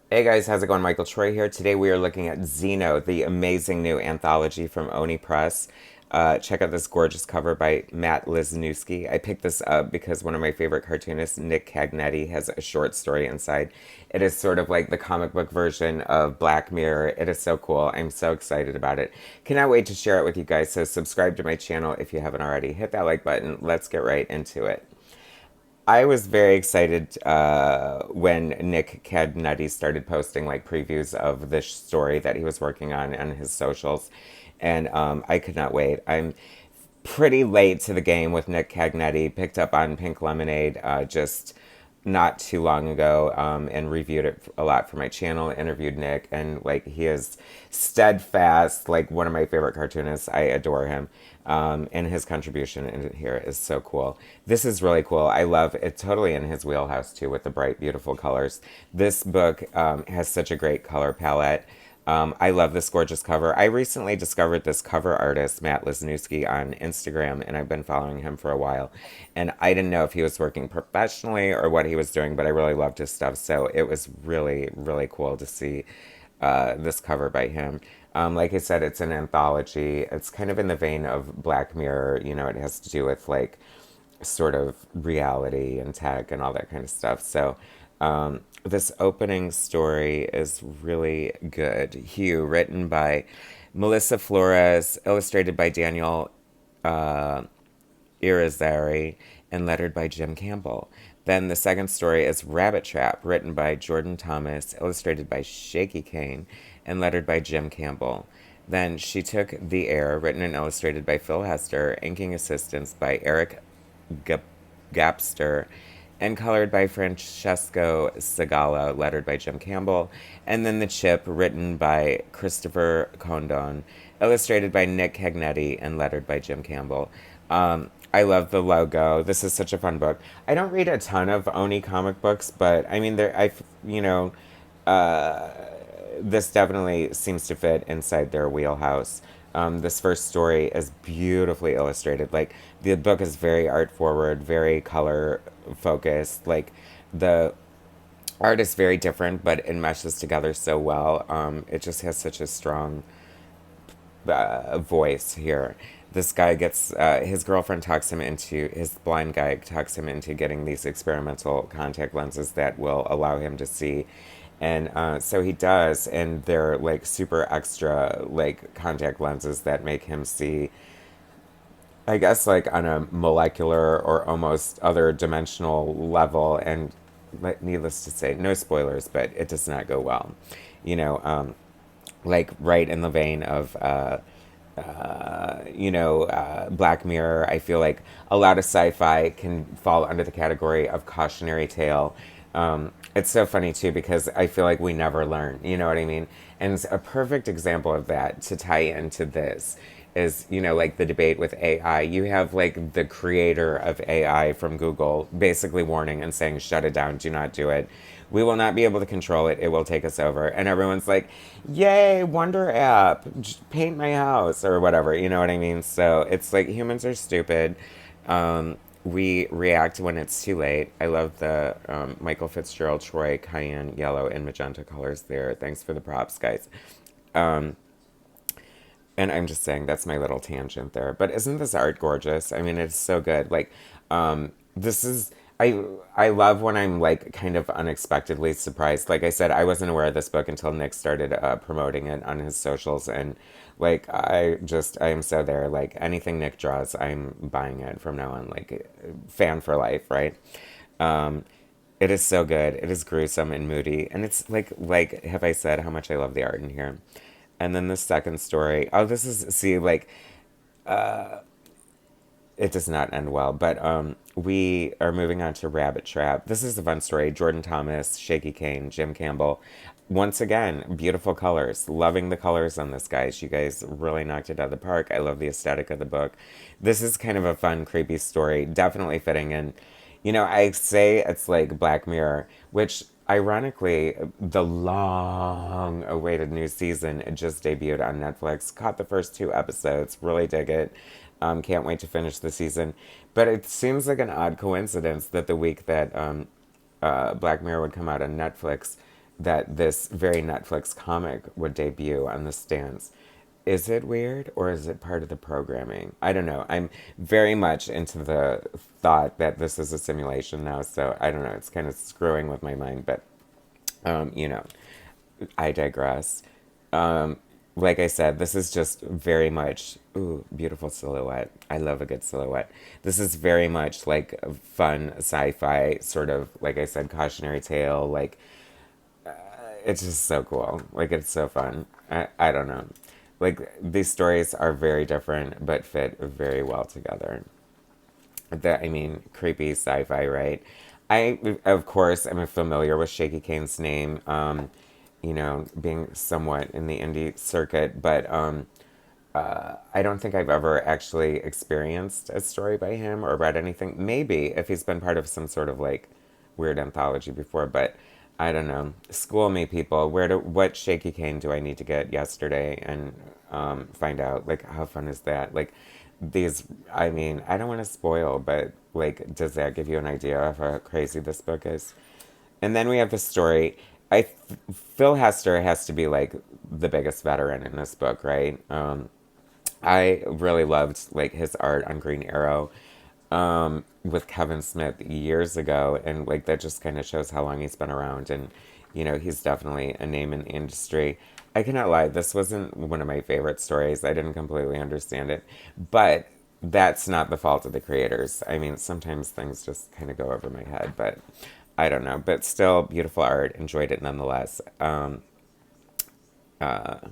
Hey guys, how's it going? Michael Troy here. Today we are looking at Xino, the amazing new anthology from ONI Press. Check out this gorgeous cover by Matt Lesniewski. I picked this up because one of my favorite cartoonists, Nick Cagnetti, has a short story inside. It is sort of like the comic book version of Black Mirror. It is so cool. I'm so excited about it. Cannot wait to share it with you guys. So subscribe to my channel if you haven't already. Hit that like button. Let's get right into it. I was very excited when Nick Cagnetti started posting like previews of this story that he was working on his socials, and I could not wait. I'm pretty late to the game with Nick Cagnetti. Picked up on Pink Lemonade just not too long ago, and reviewed it a lot for my channel. Interviewed Nick, and like he is steadfast, like one of my favorite cartoonists. I adore him, and his contribution in here is so cool. This is really cool. I love it. Totally in his wheelhouse too, with the bright, beautiful colors. This book has such a great color palette. I love this gorgeous cover. I recently discovered this cover artist, Matt Lesniewski, on Instagram, and I've been following him for a while. And I didn't know if he was working professionally or what he was doing, but I really loved his stuff. So it was really, really cool to see this cover by him. Like I said, it's an anthology. It's kind of in the vein of Black Mirror. You know, it has to do with like sort of reality and tech and all that kind of stuff. So this opening story is really good. Hugh, written by Melissa Flores, illustrated by Daniel Irizarry, and lettered by Jim Campbell. Then the second story is Rabbit Trap, written by Jordan Thomas, illustrated by Shaky Kane, and lettered by Jim Campbell. Then She Took the Air, written and illustrated by Phil Hester, inking assistance by Eric Gapster, and colored by Francesco Segala, lettered by Jim Campbell. And then The Chip, written by Christopher Condon, illustrated by Nick Cagnetti, and lettered by Jim Campbell. I love the logo. This is such a fun book. I don't read a ton of Oni comic books, but I mean, you know, this definitely seems to fit inside their wheelhouse. This first story is beautifully illustrated. Like the book is very art forward, very color focused. Like the art is very different, but it meshes together so well. It just has such a strong voice here. This guy gets his girlfriend talks him into his blind guy talks him into getting these experimental contact lenses that will allow him to see, and so he does, and they're like super extra like contact lenses that make him see, I guess, like on a molecular or almost other dimensional level. And needless to say, no spoilers, but it does not go well. You know, like right in the vein of Black Mirror. I feel like a lot of sci-fi can fall under the category of cautionary tale. It's so funny too because I feel like we never learn. You know what I mean? And it's a perfect example of that to tie into this is, you know, like the debate with AI. You have like the creator of AI from Google basically warning and saying, shut it down, do not do it. We will not be able to control it. It will take us over. And everyone's like, yay, Wonder app, paint my house or whatever. You know what I mean? So it's like humans are stupid. We react when it's too late. I love the Michael Fitzgerald Troy cayenne yellow and magenta colors there. Thanks for the props, guys. And I'm just saying that's my little tangent there. But isn't this art gorgeous? I mean, it's so good. Like, this is I love when I'm like kind of unexpectedly surprised. Like I said, I wasn't aware of this book until Nick started promoting it on his socials, and like I am so there. Like anything Nick draws, I'm buying it from now on. Like fan for life, right? It is so good. It is gruesome and moody, and it's like have I said how much I love the art in here? And then the second story. Oh, this is see like it does not end well, but we are moving on to Rabbit Trap. This is a fun story. Jordan Thomas, Shaky Kane, Jim Campbell. Once again, beautiful colors. Loving the colors on this, guys. You guys really knocked it out of the park. I love the aesthetic of the book. This is kind of a fun, creepy story. Definitely fitting in. You know, I say it's like Black Mirror, which ironically, the long awaited new season it just debuted on Netflix. Caught the first two episodes, really dig it. Can't wait to finish the season. But it seems like an odd coincidence that the week that Black Mirror would come out on Netflix, that this very Netflix comic would debut on the stands. Is it weird or is it part of the programming? I don't know. I'm very much into the thought that this is a simulation now, so I don't know. It's kind of screwing with my mind, but you know, I digress. Um, like I said, this is just very much, ooh, beautiful silhouette. I love a good silhouette. This is very much like a fun sci-fi sort of, like I said, cautionary tale. Like, it's just so cool. Like, it's so fun. I don't know. Like, these stories are very different, but fit very well together. I mean, creepy sci-fi, right? Of course, am familiar with Shaky Kane's name, you know, being somewhat in the indie circuit, but I don't think I've ever actually experienced a story by him or read anything. Maybe if he's been part of some sort of like weird anthology before, but I don't know. School me, people. What Shaky Cane do I need to get yesterday and find out? Like, how fun is that? Like, these. I mean, I don't want to spoil, but like, does that give you an idea of how crazy this book is? And then we have the story. Phil Hester has to be like the biggest veteran in this book, right? I really loved like his art on Green Arrow with Kevin Smith years ago, and like that just kind of shows how long he's been around, and you know he's definitely a name in the industry. I cannot lie, this wasn't one of my favorite stories. I didn't completely understand it, but that's not the fault of the creators. I mean, sometimes things just kind of go over my head, but I don't know. But still, beautiful art. Enjoyed it nonetheless. I'm a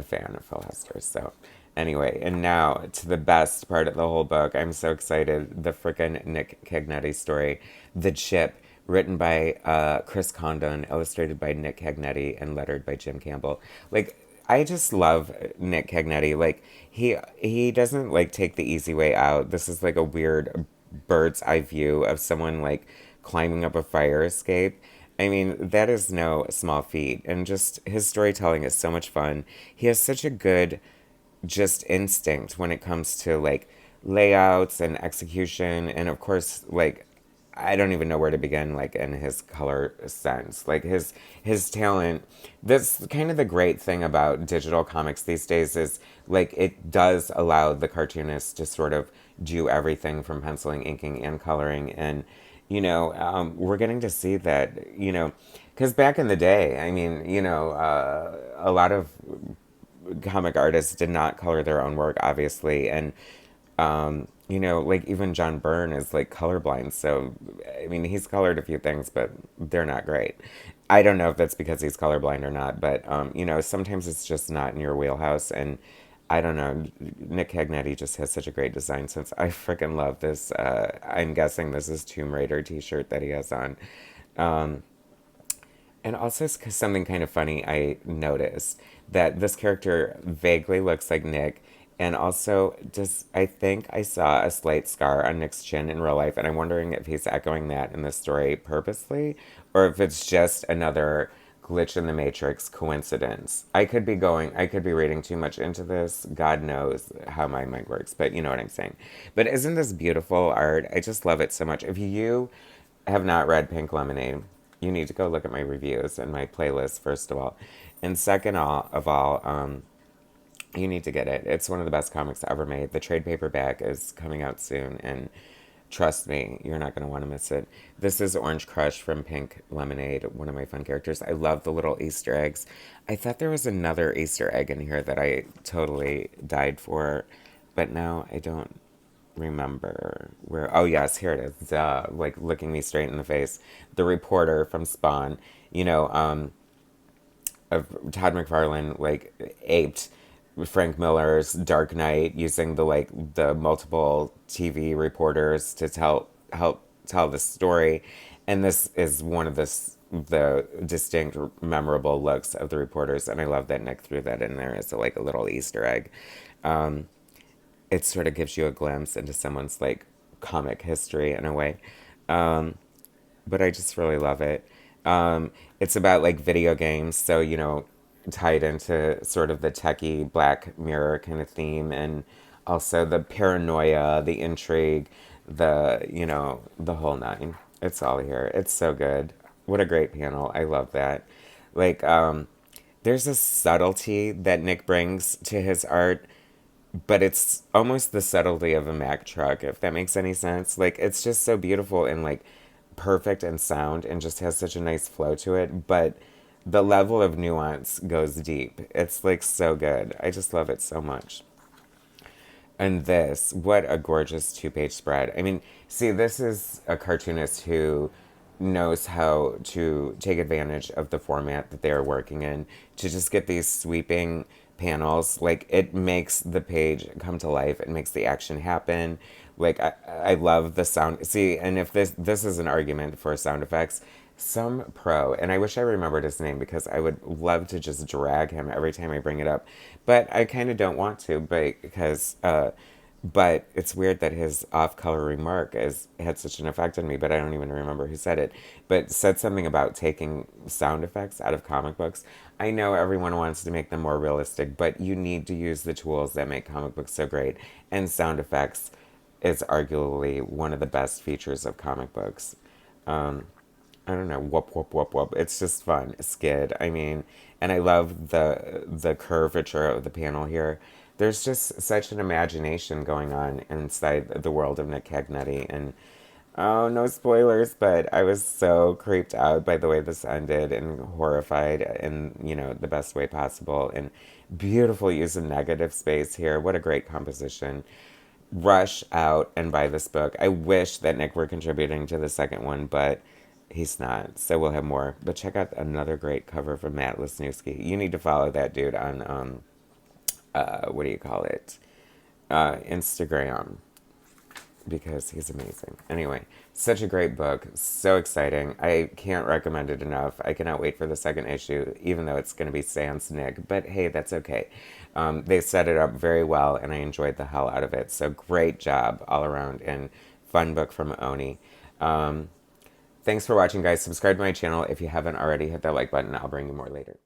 fan of Phil Hester. So, anyway, and now to the best part of the whole book. I'm so excited. The frickin' Nick Cagnetti story, The Chip, written by Chris Condon, illustrated by Nick Cagnetti, and lettered by Jim Campbell. Like, I just love Nick Cagnetti. Like, he doesn't like take the easy way out. This is like a weird bird's eye view of someone like climbing up a fire escape. I mean, that is no small feat. And just his storytelling is so much fun. He has such a good just instinct when it comes to like layouts and execution. And of course, like, I don't even know where to begin, like in his color sense, like his talent. This kind of the great thing about digital comics these days is like it does allow the cartoonist to sort of do everything from penciling, inking, and coloring, and we're getting to see that, because back in the day, I mean, a lot of comic artists did not color their own work, obviously, and like even John Byrne is like colorblind. So, I mean, he's colored a few things, but they're not great. I don't know if that's because he's colorblind or not, but sometimes it's just not in your wheelhouse. And I don't know. Nick Cagnetti just has such a great design sense. I freaking love this. I'm guessing this is Tomb Raider T-shirt that he has on. And also something kind of funny I noticed that this character vaguely looks like Nick, and also just I think I saw a slight scar on Nick's chin in real life, and I'm wondering if he's echoing that in the story purposely, or if it's just another glitch in the matrix coincidence. I could be reading too much into this. God knows how my mind works, but you know what I'm saying. But isn't this beautiful art? I just love it so much. If you have not read Pink Lemonade, you need to go look at my reviews and my playlist, first of all. And second of all, you need to get it. It's one of the best comics ever made. The trade paperback is coming out soon, and trust me, you're not going to want to miss it. This is Orange Crush from Pink Lemonade, one of my fun characters. I love the little Easter eggs. I thought there was another Easter egg in here that I totally died for, but now I don't remember where. Oh yes, here it is. Duh, like looking me straight in the face. The reporter from Spawn, of Todd McFarlane, like aped Frank Miller's Dark Knight, using the multiple TV reporters to help tell the story, and this is one of the distinct memorable looks of the reporters, and I love that Nick threw that in there as a little Easter egg. It sort of gives you a glimpse into someone's like comic history in a way. But I just really love it. It's about like video games, so tied into sort of the techie Black Mirror kind of theme, and also the paranoia, the intrigue, the whole nine. It's all here. It's so good. What a great panel. I love that. Like, there's a subtlety that Nick brings to his art, but it's almost the subtlety of a Mack truck, if that makes any sense. Like, it's just so beautiful and like perfect and sound and just has such a nice flow to it, but the level of nuance goes deep. It's like so good. I just love it so much. And this, what a gorgeous two-page spread. I mean, see, this is a cartoonist who knows how to take advantage of the format that they're working in to just get these sweeping panels. Like, it makes the page come to life. It makes the action happen. Like, I love the sound. See, and if this is an argument for sound effects, some pro, and I wish I remembered his name because I would love to just drag him every time I bring it up, but I kind of don't want to, but it's weird that his off-color remark has had such an effect on me, but I don't even remember who said it, but said something about taking sound effects out of comic books. I know everyone wants to make them more realistic, but you need to use the tools that make comic books so great, and sound effects is arguably one of the best features of comic books. Um, I don't know, whoop whoop whoop whoop. It's just fun. Skid. I mean, and I love the curvature of the panel here. There's just such an imagination going on inside the world of Nick Cagnetti, and oh, no spoilers, but I was so creeped out by the way this ended and horrified in, the best way possible. And beautiful use of negative space here. What a great composition. Rush out and buy this book. I wish that Nick were contributing to the second one, but he's not. So we'll have more. But check out another great cover from Matt Lesniewski. You need to follow that dude on what do you call it? Instagram, because he's amazing. Anyway, such a great book. So exciting. I can't recommend it enough. I cannot wait for the second issue, even though it's going to be sans Nick. But hey, that's okay. They set it up very well, and I enjoyed the hell out of it. So great job all around, and fun book from ONI. Thanks for watching, guys. Subscribe to my channel if you haven't already. Hit that like button. I'll bring you more later.